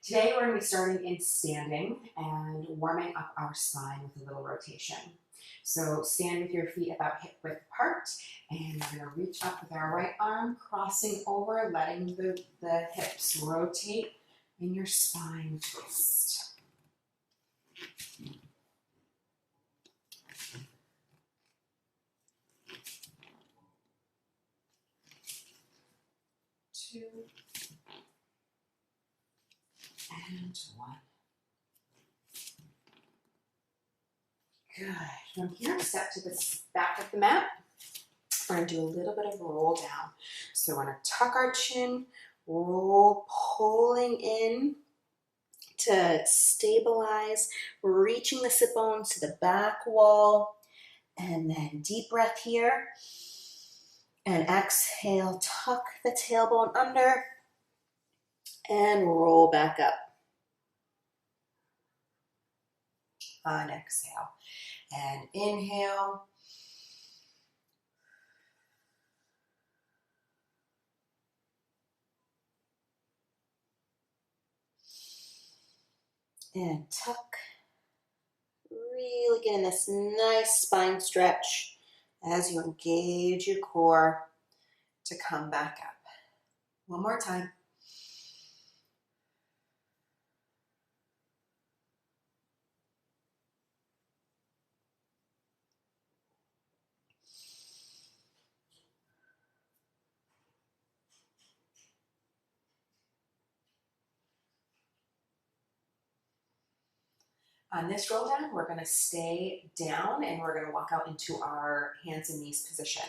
Today we're going to be starting in standing and warming up our spine with a little rotation. So stand with your feet about hip width apart, and we're going to reach up with our right arm, crossing over, letting the hips rotate and your spine twist. Two and one. Good. From here, step to the back of the mat. We're going to do a little bit of a roll down. So we're going to tuck our chin, roll, pulling in to stabilize, reaching the sit bones to the back wall, and then deep breath here. And exhale, tuck the tailbone under, and roll back up. And exhale. And inhale. And tuck. Really getting this nice spine stretch as you engage your core to come back up. One more time. On this roll down, we're going to stay down and we're going to walk out into our hands and knees position.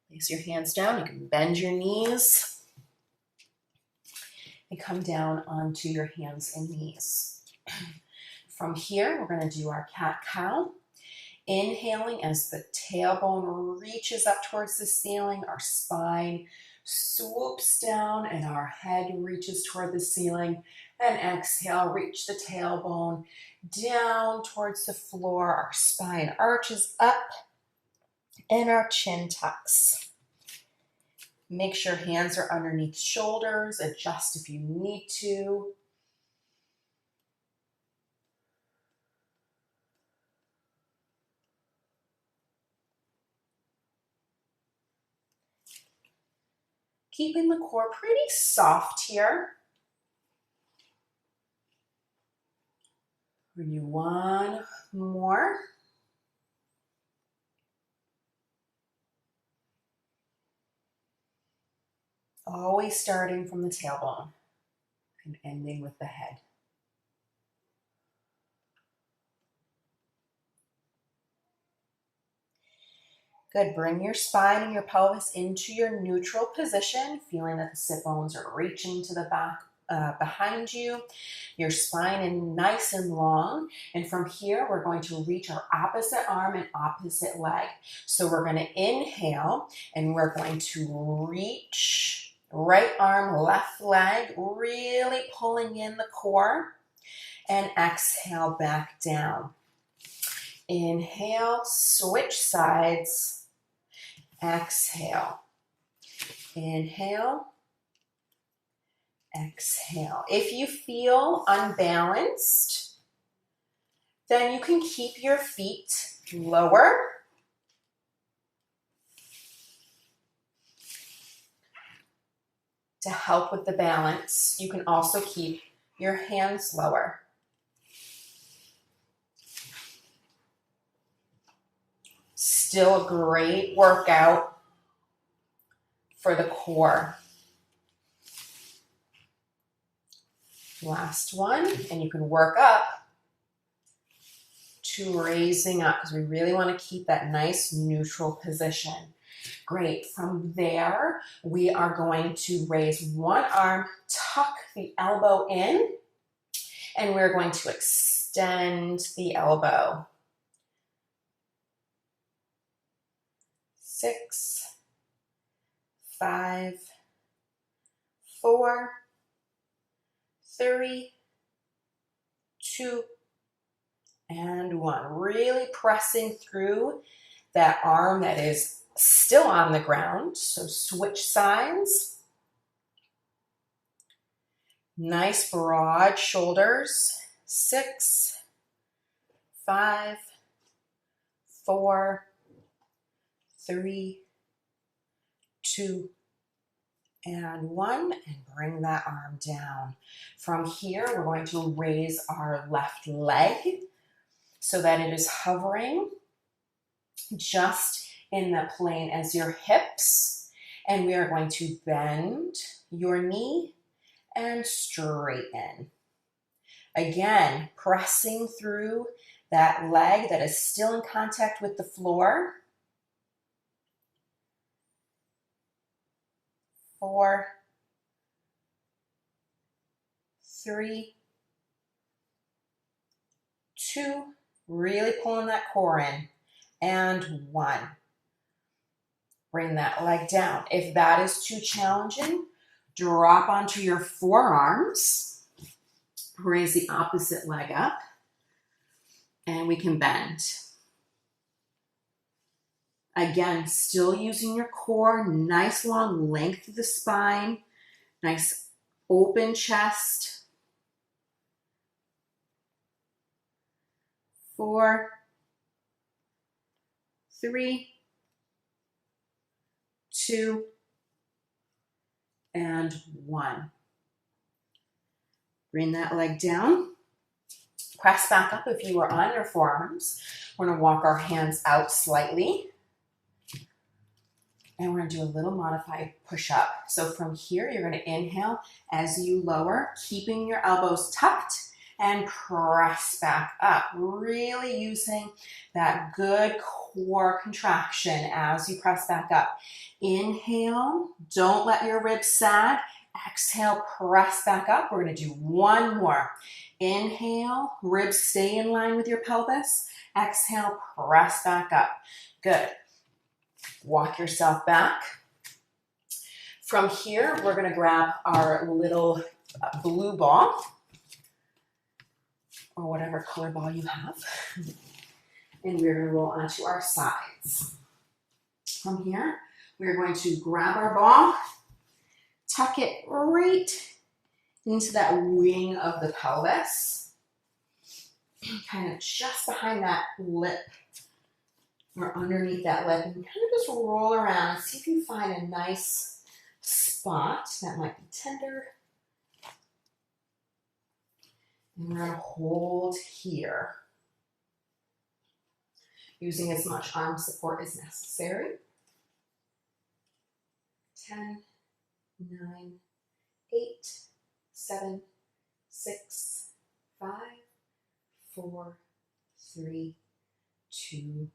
Place your hands down. You can bend your knees and come down onto your hands and knees. From here, we're going to do our cat-cow. Inhaling as the tailbone reaches up towards the ceiling, our spine swoops down and our head reaches toward the ceiling. And exhale, reach the tailbone down towards the floor. Our spine arches up and our chin tucks. Make sure hands are underneath shoulders. Adjust if you need to. Keeping the core pretty soft here. We do one more. Always starting from the tailbone and ending with the head. Good, bring your spine and your pelvis into your neutral position, feeling that the sit bones are reaching to the back behind you. Your spine is nice and long. And from here, we're going to reach our opposite arm and opposite leg. So we're going to inhale and we're going to reach right arm, left leg, really pulling in the core, and exhale back down. Inhale, switch sides. Exhale. Inhale. Exhale. If you feel unbalanced, then you can keep your feet lower. To help with the balance, you can also keep your hands lower. Still a great workout for the core. Last one, and you can work up to raising up because we really want to keep that nice neutral position. Great. From there, we are going to raise one arm, tuck the elbow in, and we're going to extend the elbow. 6, 5, 4, 3, 2, and 1. Really pressing through that arm that is still on the ground. So switch sides. Nice broad shoulders. 6, 5, 4, 3, 2, and 1, and bring that arm down. From here, we're going to raise our left leg so that it is hovering just in the plane as your hips. And we are going to bend your knee and straighten. Again, pressing through that leg that is still in contact with the floor. 4, 3, 2, really pulling that core in, and 1. Bring that leg down. If that is too challenging, drop onto your forearms, raise the opposite leg up, and we can bend. Again, still using your core, nice long length of the spine, nice open chest. 4, 3, 2, and 1. Bring that leg down. Press back up if you are on your forearms. We're going to walk our hands out slightly. And we're going to do a little modified push-up. So from here, you're going to inhale as you lower, keeping your elbows tucked, and press back up. Really using that good core contraction as you press back up. Inhale, don't let your ribs sag. Exhale, press back up. We're going to do one more. Inhale, ribs stay in line with your pelvis. Exhale, press back up. Good. Walk yourself back. From here, we're going to grab our little blue ball, or whatever color ball you have, and we're going to roll onto our sides. From here, we're going to grab our ball, tuck it right into that wing of the pelvis, kind of just behind that lip, or underneath that lip, and kind of just roll around and see if you find a nice spot that might be tender. And we're going to hold here, using as much arm support as necessary. 10, 9, 8, 7, 6, 5, 4, 3, 2,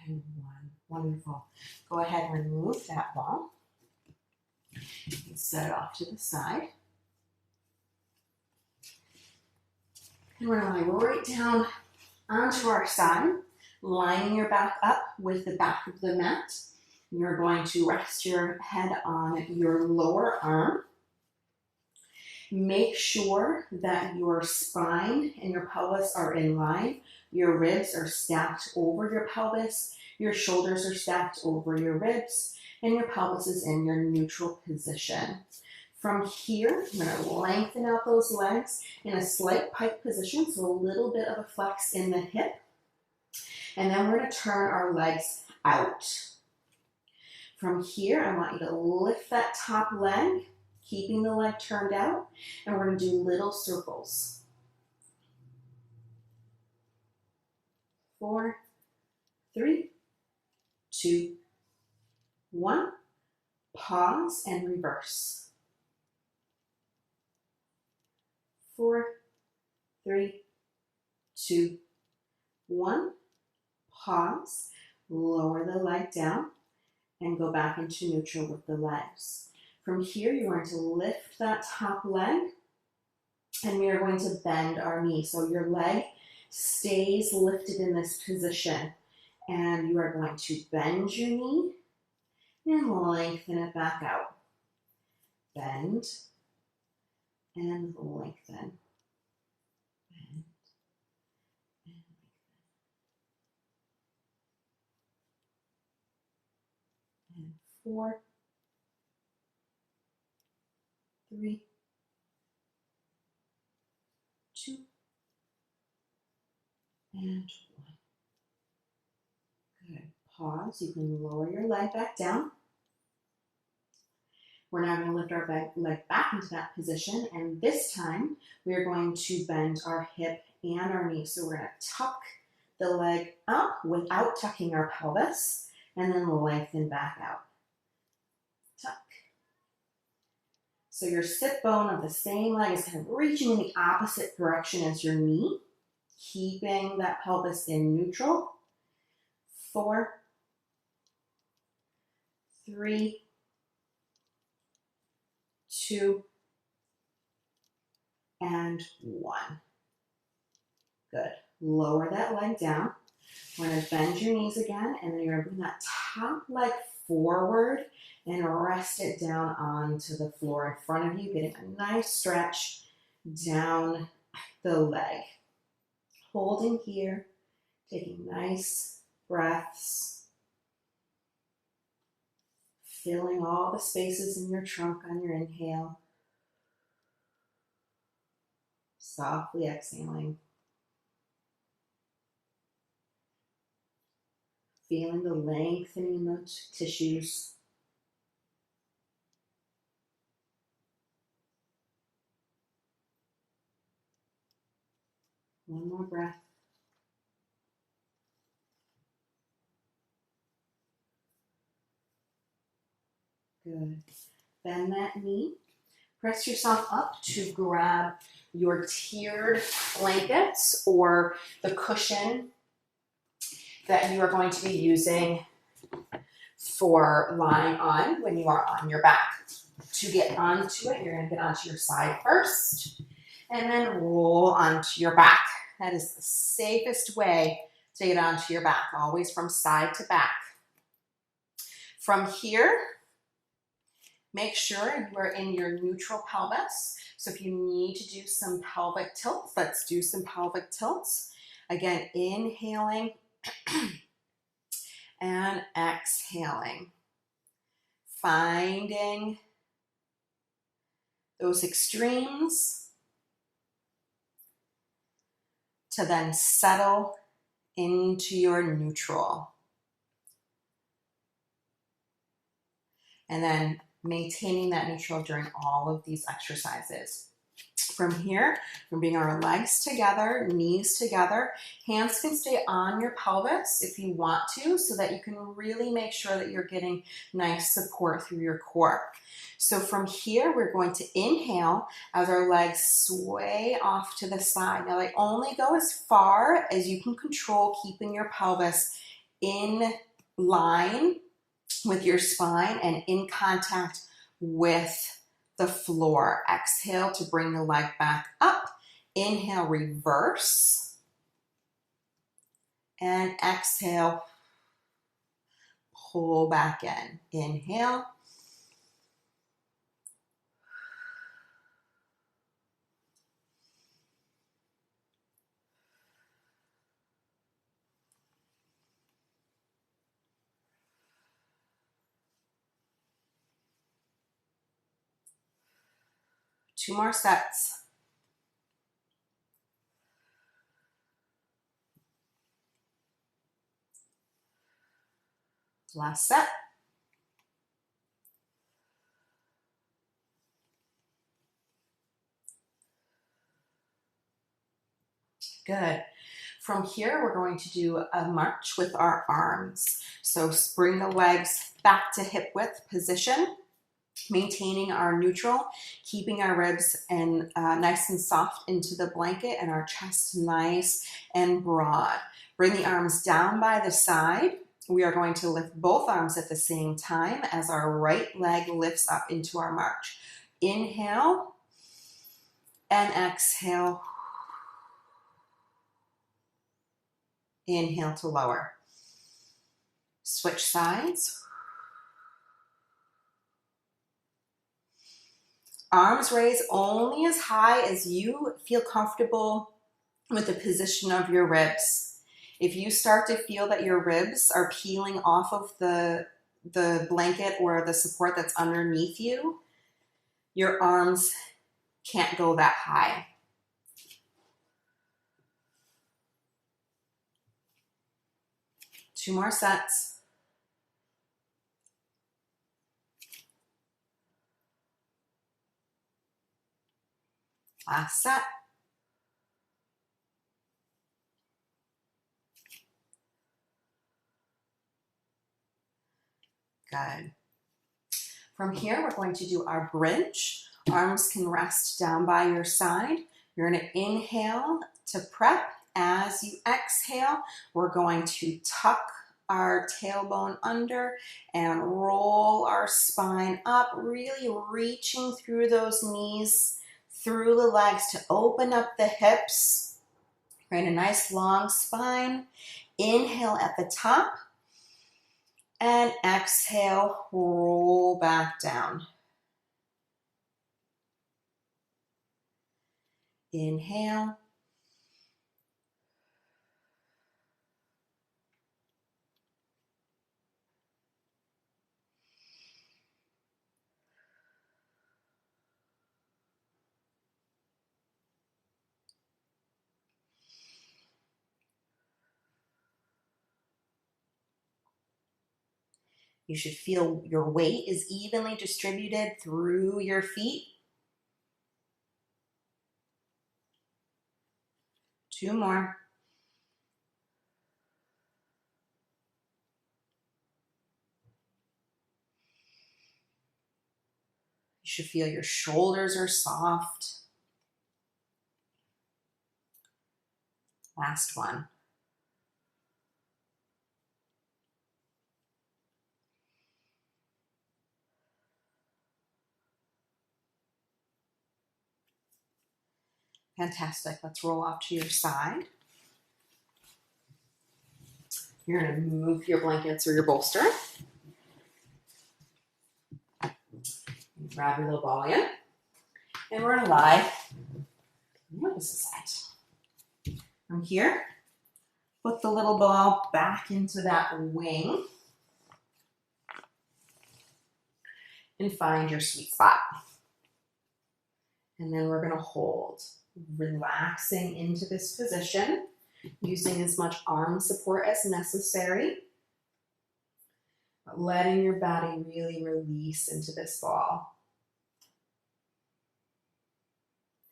and 1. Wonderful. Go ahead and remove that ball and set it off to the side. And we're going to lie right down onto our side, lining your back up with the back of the mat. You're going to rest your head on your lower arm. Make sure that your spine and your pelvis are in line. Your ribs are stacked over your pelvis. Your shoulders are stacked over your ribs. And your pelvis is in your neutral position. From here, I'm going to lengthen out those legs in a slight pike position, so a little bit of a flex in the hip. And then we're going to turn our legs out. From here, I want you to lift that top leg, keeping the leg turned out, and we're going to do little circles. 4, 3, 2, 1. Pause and reverse. 4, 3, 2, 1. Pause, lower the leg down, and go back into neutral with the legs. From here, you're going to lift that top leg, and we are going to bend our knee. So your leg stays lifted in this position, and you are going to bend your knee and lengthen it back out. Bend and lengthen. Bend and lengthen. 4, 3, 2, and 1. Good. Pause. You can lower your leg back down. We're now going to lift our leg back into that position, and this time we are going to bend our hip and our knee. So we're going to tuck the leg up without tucking our pelvis, and then lengthen back out. Tuck. So your sit bone of the same leg is kind of reaching in the opposite direction as your knee, keeping that pelvis in neutral. 4, 3, 2, and 1. Good. Lower that leg down. We're going to bend your knees again, and then you're going to bring that top leg forward and rest it down onto the floor in front of you, getting a nice stretch down the leg. Holding here, taking nice breaths, filling all the spaces in your trunk on your inhale. Softly exhaling. Feeling the lengthening in the tissues. One more breath. Good. Bend that knee. Press yourself up to grab your tiered blankets or the cushion that you are going to be using for lying on when you are on your back. To get onto it, you're going to get onto your side first and then roll onto your back. That is the safest way to get onto your back, always from side to back. From here, make sure you are in your neutral pelvis. So if you need to do some pelvic tilts, let's do some pelvic tilts. Again, inhaling and exhaling. Finding those extremes to then settle into your neutral. And then maintaining that neutral during all of these exercises. From here, we're bringing our legs together, knees together. Hands can stay on your pelvis if you want to, so that you can really make sure that you're getting nice support through your core. So from here, we're going to inhale as our legs sway off to the side. Now they only go as far as you can control, keeping your pelvis in line with your spine and in contact with the floor. Exhale to bring the leg back up. Inhale, reverse. And exhale, pull back in. Inhale. Two more sets. Last set. Good. From here, we're going to do a march with our arms. So bring the legs back to hip width position, maintaining our neutral, keeping our ribs and nice and soft into the blanket and our chest nice and broad. Bring the arms down by the side. We are going to lift both arms at the same time as our right leg lifts up into our march. Inhale and exhale. Inhale to lower. Switch sides. Arms raised only as high as you feel comfortable with the position of your ribs. If you start to feel that your ribs are peeling off of the the blanket or the support that's underneath you, your arms can't go that high. Two more sets. Last set. Good. From here, we're going to do our bridge. Arms can rest down by your side. You're going to inhale to prep. As you exhale, we're going to tuck our tailbone under and roll our spine up, really reaching through those knees, through the legs to open up the hips. Create a nice long spine. Inhale at the top and exhale, roll back down. Inhale. You should feel your weight is evenly distributed through your feet. Two more. You should feel your shoulders are soft. Last one. Fantastic. Let's roll off to your side. You're going to move your blankets or your bolster. Grab your little ball in. And we're going to lie. What is this? From here, put the little ball back into that wing. And find your sweet spot. And then we're going to hold, relaxing into this position, using as much arm support as necessary, but letting your body really release into this ball.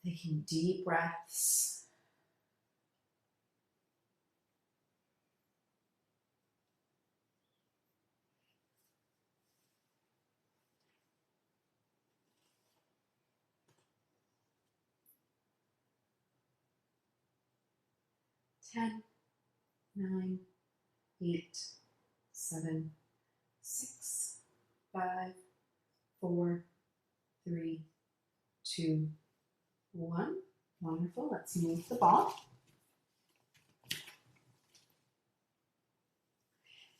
Taking deep breaths. Ten, 9, 8, 7, 6, 5, 4, 3, 2, 1. Wonderful. Let's move the ball.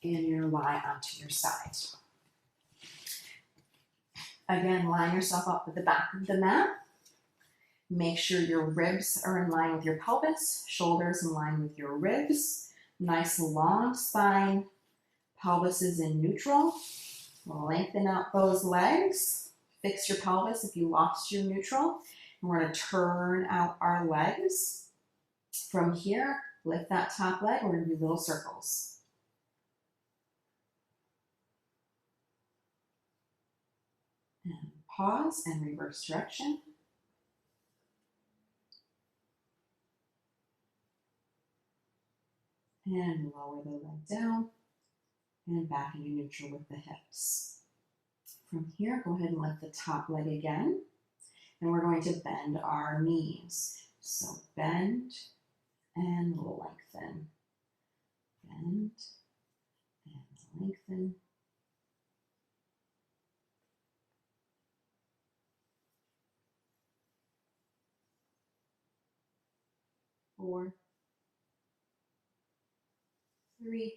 And you're going to lie onto your side. Again, line yourself up with the back of the mat. Make sure your ribs are in line with your pelvis, shoulders in line with your ribs. Nice long spine, pelvis is in neutral. Lengthen out those legs. Fix your pelvis if you lost your neutral. And we're going to turn out our legs. From here, lift that top leg. We're going to do little circles. And pause and reverse direction. And lower the leg down and back into neutral with the hips. From here, go ahead and lift the top leg again. And we're going to bend our knees. So bend and lengthen. Bend and lengthen. Four, 3,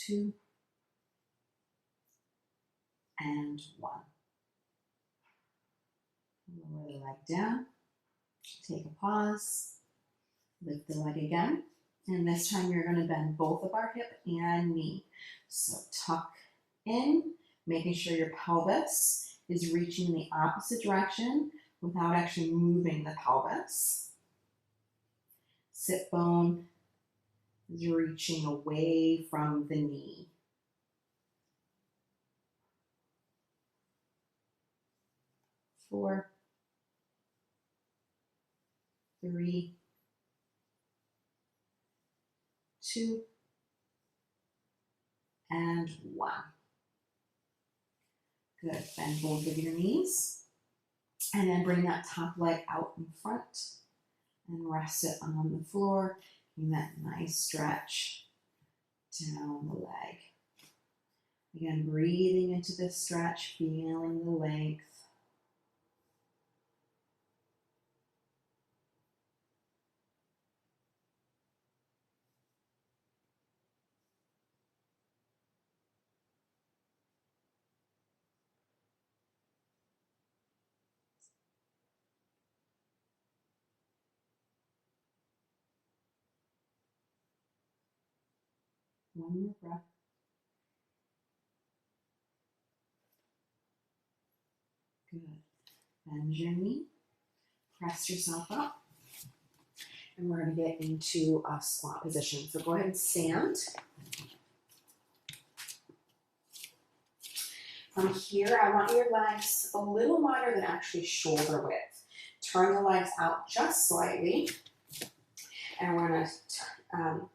2, and 1. Lower the leg down. Take a pause. Lift the leg again. And this time you're going to bend both of our hip and knee. So tuck in, making sure your pelvis is reaching in the opposite direction without actually moving the pelvis. Sit bone is reaching away from the knee. 4, 3, 2, and 1. Good. Bend both of your knees. And then bring that top leg out in front and rest it on the floor. Getting that nice stretch down the leg. Again, breathing into this stretch, feeling the length. One more breath. Good. Bend your knee. Press yourself up. And we're going to get into a squat position. So go ahead and stand. From here, I want your legs a little wider than actually shoulder width. Turn the legs out just slightly. And we're going to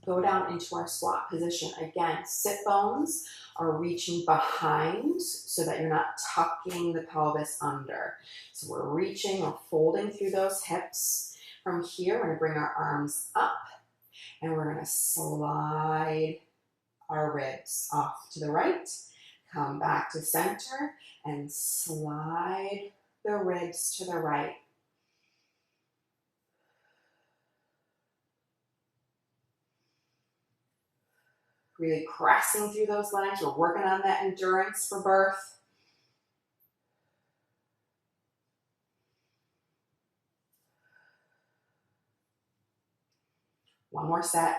go down into our squat position. Again, sit bones are reaching behind so that you're not tucking the pelvis under. So we're reaching or folding through those hips. From here, we're going to bring our arms up and we're going to slide our ribs off to the right. Come back to center and slide the ribs to the right. Really pressing through those legs. We're working on that endurance for birth. One more set.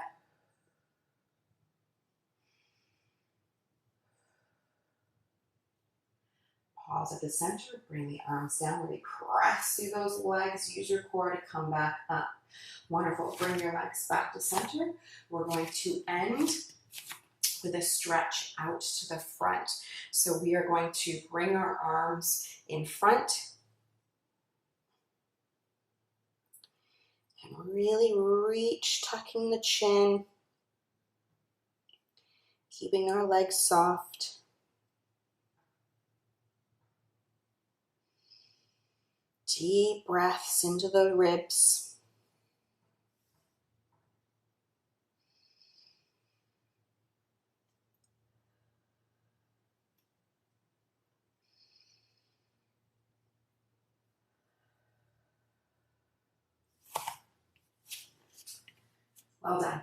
Pause at the center, bring the arms down, really press through those legs, use your core to come back up. Wonderful, bring your legs back to center. We're going to end with a stretch out to the front. So we are going to bring our arms in front and really reach, tucking the chin, keeping our legs soft. Deep breaths into the ribs. Well done.